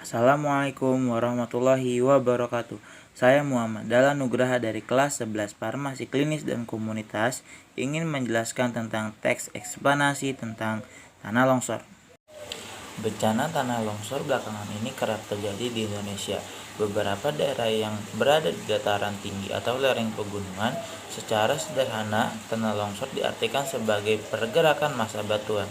Assalamualaikum warahmatullahi wabarakatuh. Saya Muhammad Dahlan Nugraha dari kelas 11 Farmasi Klinis dan Komunitas ingin menjelaskan tentang teks eksplanasi tentang tanah longsor. Bencana tanah longsor belakangan ini kerap terjadi di Indonesia. Beberapa daerah yang berada di dataran tinggi atau lereng pegunungan, secara sederhana tanah longsor diartikan sebagai pergerakan massa batuan,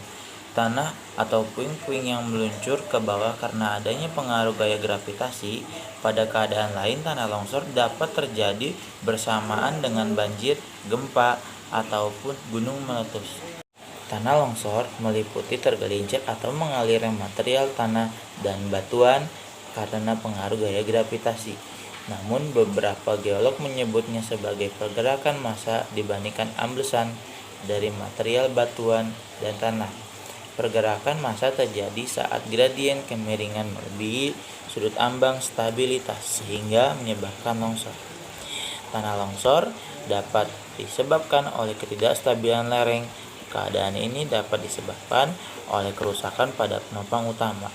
tanah atau puing-puing yang meluncur ke bawah karena adanya pengaruh gaya gravitasi. Pada keadaan lain, tanah longsor dapat terjadi bersamaan dengan banjir, gempa, ataupun gunung meletus. Tanah longsor meliputi tergelincir atau mengalirnya material tanah dan batuan karena pengaruh gaya gravitasi. Namun beberapa geolog menyebutnya sebagai pergerakan massa dibandingkan amblesan dari material batuan dan tanah. Pergerakan massa terjadi saat gradien kemiringan melebihi sudut ambang stabilitas sehingga menyebabkan longsor. Tanah longsor dapat disebabkan oleh ketidakstabilan lereng. Keadaan ini dapat disebabkan oleh kerusakan pada penopang utama,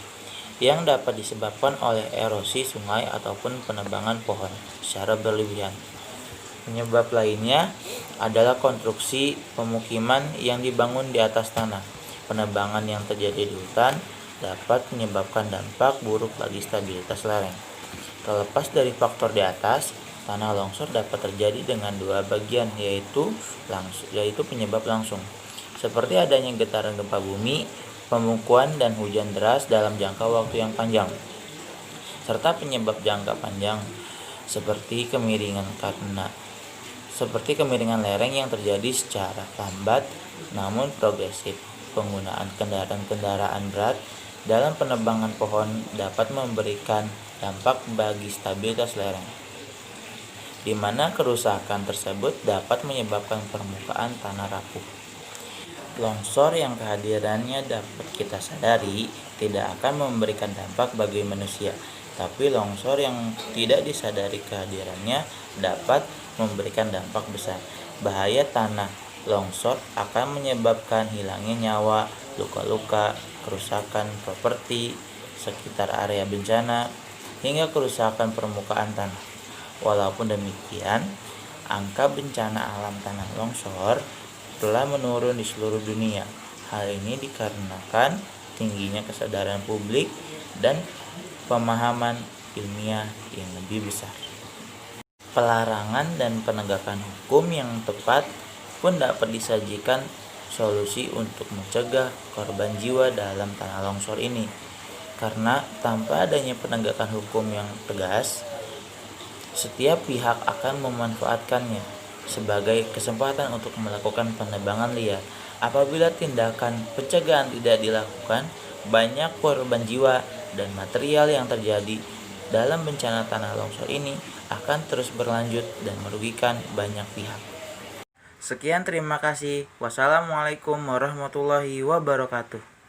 yang dapat disebabkan oleh erosi sungai ataupun penebangan pohon secara berlebihan. Penyebab lainnya adalah konstruksi pemukiman yang dibangun di atas tanah. Penebangan yang terjadi di hutan dapat menyebabkan dampak buruk bagi stabilitas lereng. Terlepas dari faktor di atas, tanah longsor dapat terjadi dengan dua bagian, yaitu penyebab langsung, seperti adanya getaran gempa bumi, pembekuan dan hujan deras dalam jangka waktu yang panjang, serta penyebab jangka panjang seperti kemiringan lereng yang terjadi secara lambat namun progresif. Penggunaan kendaraan berat dalam penebangan pohon dapat memberikan dampak bagi stabilitas lereng, di mana kerusakan tersebut dapat menyebabkan permukaan tanah rapuh. Longsor yang kehadirannya dapat kita sadari tidak akan memberikan dampak bagi manusia, tapi longsor yang tidak disadari kehadirannya dapat memberikan dampak besar. Bahaya tanah longsor akan menyebabkan hilangnya nyawa, luka-luka, kerusakan properti sekitar area bencana, hingga kerusakan permukaan tanah. Walaupun demikian, angka bencana alam tanah longsor telah menurun di seluruh dunia. Hal ini dikarenakan tingginya kesadaran publik dan pemahaman ilmiah yang lebih besar. Pelarangan dan penegakan hukum yang tepat pun dapat disajikan solusi untuk mencegah korban jiwa dalam tanah longsor ini. Karena tanpa adanya penegakan hukum yang tegas, setiap pihak akan memanfaatkannya sebagai kesempatan untuk melakukan penebangan liar. Apabila tindakan pencegahan tidak dilakukan, banyak korban jiwa dan material yang terjadi dalam bencana tanah longsor ini akan terus berlanjut dan merugikan banyak pihak. Sekian, terima kasih. Wassalamualaikum warahmatullahi wabarakatuh.